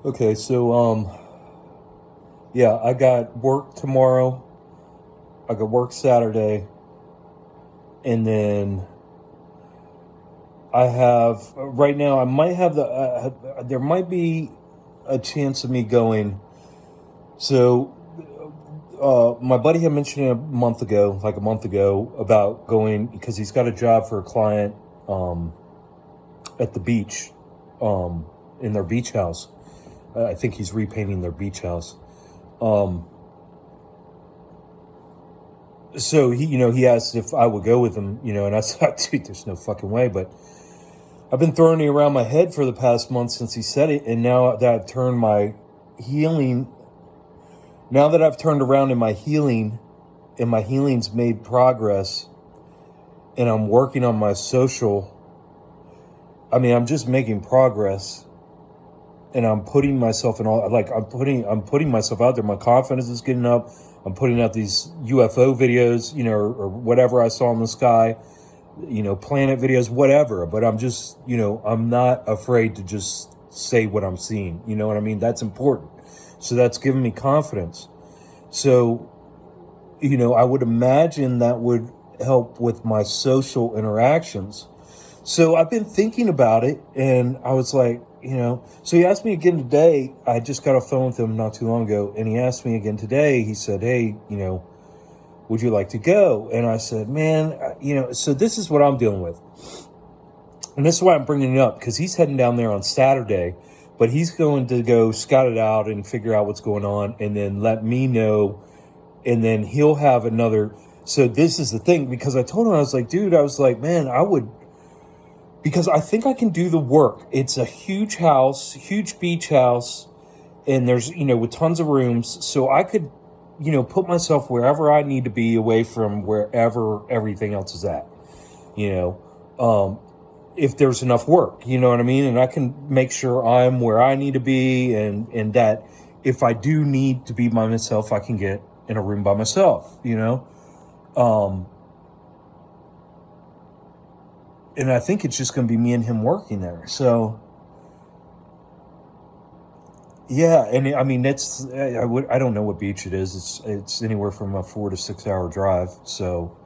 Okay, so yeah, I got work tomorrow. I got work Saturday, and then I have right now. I might have there might be a chance of me going. So, my buddy had mentioned like a month ago, about going because he's got a job for a client at the beach, um, in their beach house. I think he's repainting their beach house. Um, so he asked if I would go with him, and I said, dude, there's no fucking way. But I've been throwing it around my head for the past month since he said it, and now that I've turned my healing, now that I've turned around in my healing, and my healing's made progress, and I'm working on my social. I mean, I'm just making progress, and I'm putting myself in all, like I'm putting myself out there. My confidence is getting up. I'm putting out these UFO videos, or whatever I saw in the sky, planet videos, whatever. But I'm just, I'm not afraid to just say what I'm seeing. You know what I mean? That's important. So that's giving me confidence. So, I would imagine that would help with my social interactions. So I've been thinking about it, and I was like, so he asked me again today. I just got a phone with him not too long ago, and he asked me again today. He said, hey, would you like to go? And I said, man, so this is what I'm dealing with. And this is why I'm bringing it up, because he's heading down there on Saturday, but he's going to go scout it out and figure out what's going on, and then let me know, and then he'll have another. So this is the thing, because I told him, I was like, dude, I was like, man, I would, because I think I can do the work. It's a huge house, huge beach house, and there's, with tons of rooms. So I could, put myself wherever I need to be away from wherever everything else is at, you know, if there's enough work, you know what I mean? And I can make sure I'm where I need to be, and that if I do need to be by myself, I can get in a room by myself, and I think it's just going to be me and him working there. So, yeah, and I mean I don't know what beach it is. It's anywhere from a 4 to 6 hour drive. So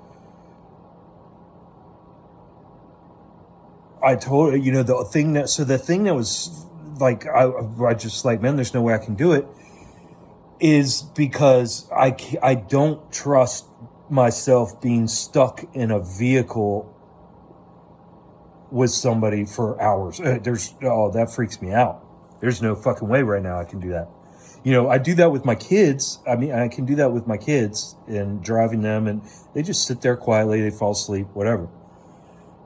I told the thing that was like I just like, man, there's no way I can do it, is because I don't trust myself being stuck in a vehicle with somebody for hours. That freaks me out. There's no fucking way right now I can do that. I do that with my kids. I mean, I can do that with my kids and driving them, and they just sit there quietly, they fall asleep, whatever.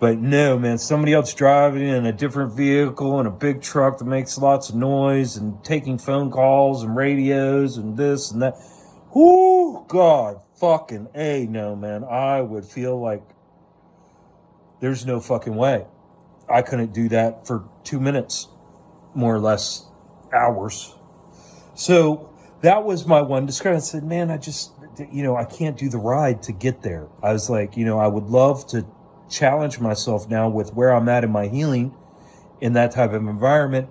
But no, man, somebody else driving in a different vehicle in a big truck that makes lots of noise and taking phone calls and radios and this and that. Whoo, God, fucking A, no, man. I would feel like there's no fucking way. I couldn't do that for 2 minutes, more or less hours. So that was my one discussion. I said, man, I can't do the ride to get there. I was like, I would love to challenge myself now with where I'm at in my healing in that type of environment,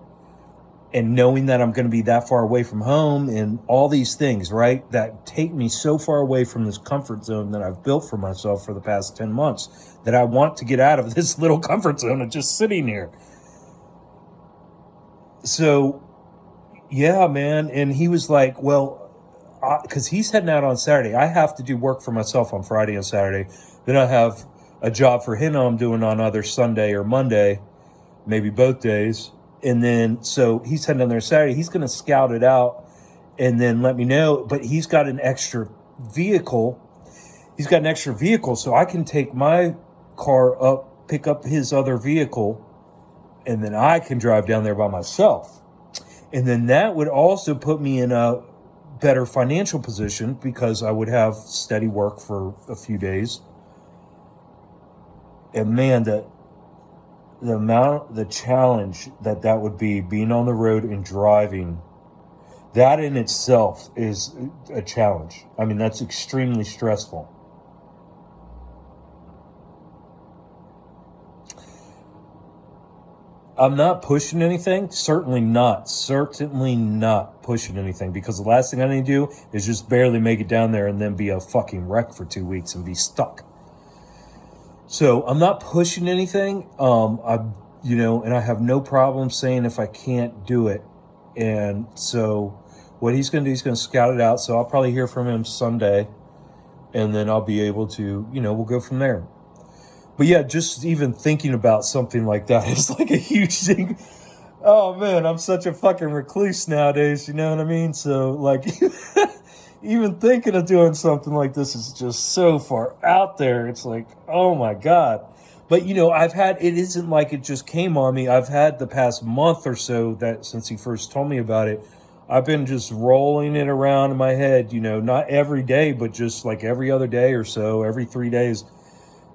and knowing that I'm going to be that far away from home and all these things, right, that take me so far away from this comfort zone that I've built for myself for the past 10 months, that I want to get out of this little comfort zone of just sitting here. So, yeah, man. And he was like, well, because he's heading out on Saturday. I have to do work for myself on Friday and Saturday. Then I have a job for him I'm doing on either Sunday or Monday, maybe both days. And then, so he's heading down there Saturday. He's going to scout it out and then let me know. But he's got an extra vehicle. So I can take my car up, pick up his other vehicle, and then I can drive down there by myself. And then that would also put me in a better financial position, because I would have steady work for a few days. And man, the challenge that would be, being on the road and driving, that in itself is a challenge. I mean, that's extremely stressful. I'm not pushing anything. Certainly not. Certainly not pushing anything, because the last thing I need to do is just barely make it down there and then be a fucking wreck for 2 weeks and be stuck. So I'm not pushing anything. And I have no problem saying if I can't do it. And so what he's going to do, he's going to scout it out. So I'll probably hear from him Sunday, and then I'll be able to, we'll go from there. But yeah, just even thinking about something like that is like a huge thing. Oh man, I'm such a fucking recluse nowadays, you know what I mean? So like, even thinking of doing something like this is just so far out there. It's like, oh my God. But it isn't like it just came on me. I've had the past month or so, that since he first told me about it, I've been just rolling it around in my head, not every day, but just like every other day or so, every 3 days,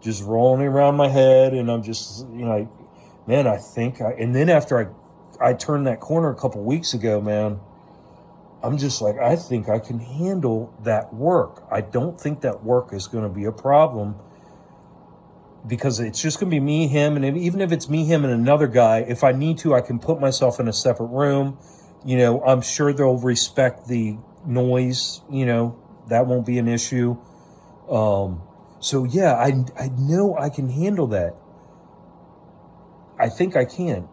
just rolling it around my head. And I'm just, like, man, and then after I turned that corner a couple weeks ago, man, I'm just like, I think I can handle that work. I don't think that work is going to be a problem, because it's just going to be me, him, and even if it's me, him, and another guy, if I need to, I can put myself in a separate room. I'm sure they'll respect the noise. That won't be an issue. So yeah, I know I can handle that. I think I can.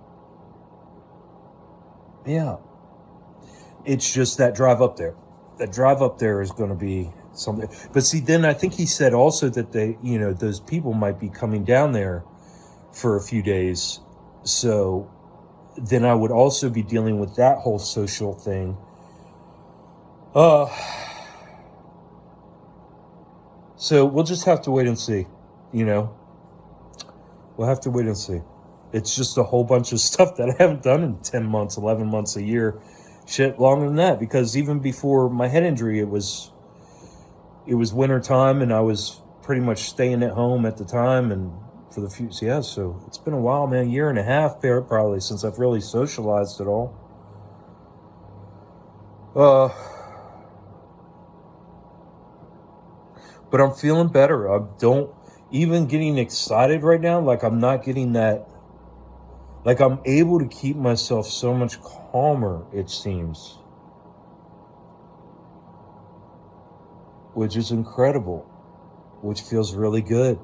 Yeah. It's just that drive up there. That drive up there is going to be something. But see, then I think he said also that those people might be coming down there for a few days. So then I would also be dealing with that whole social thing. So we'll just have to wait and see, We'll have to wait and see. It's just a whole bunch of stuff that I haven't done in 10 months, 11 months, a year. Shit, longer than that, because even before my head injury, it was winter time, and I was pretty much staying at home at the time, and for the few, yeah, so it's been a while, man, 1.5 years probably since I've really socialized at all. But I'm feeling better. I don't even getting excited right now. Like, I'm not getting that. Like, I'm able to keep myself so much calmer, it seems, which is incredible, which feels really good.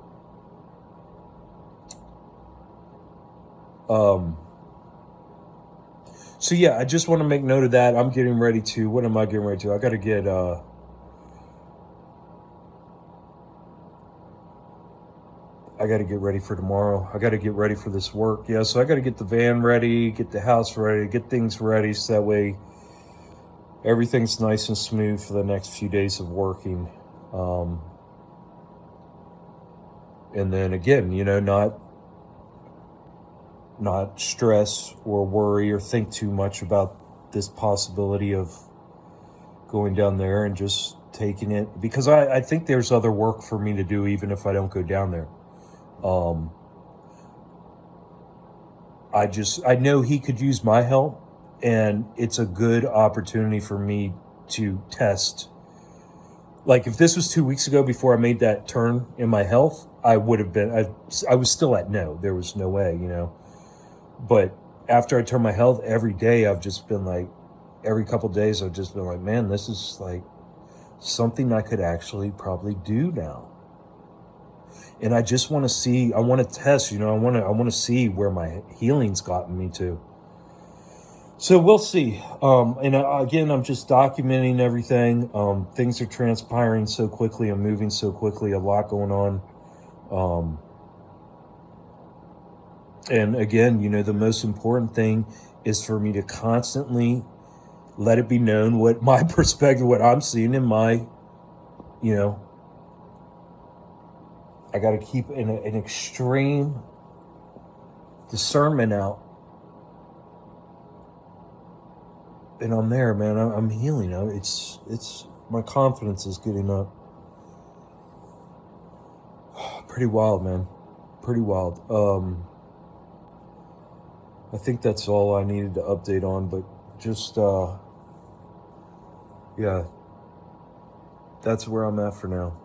So yeah, I just want to make note of that. I'm getting ready to, what am I getting ready to? I got to get, ready for tomorrow. I got to get ready for this work. Yeah, so I got to get the van ready, get the house ready, get things ready, so that way everything's nice and smooth for the next few days of working. And then again, not stress or worry or think too much about this possibility of going down there, and just taking it, because I think there's other work for me to do even if I don't go down there. I know he could use my help, and it's a good opportunity for me to test. Like, if this was 2 weeks ago before I made that turn in my health, I would have been, I was still at no, there was no way, but after I turned my health, every day I've just been like, every couple days I've just been like, man, this is like something I could actually probably do now. And I just want to see, I want to test, I want to see where my healing's gotten me to. So we'll see. And again, I'm just documenting everything. Things are transpiring so quickly and moving so quickly, a lot going on. And again, the most important thing is for me to constantly let it be known what my perspective, what I'm seeing in my, I got to keep an extreme discernment out. And I'm there, man. I'm healing. It's my confidence is getting up. Pretty wild, man. Pretty wild. I think that's all I needed to update on, but just, yeah, that's where I'm at for now.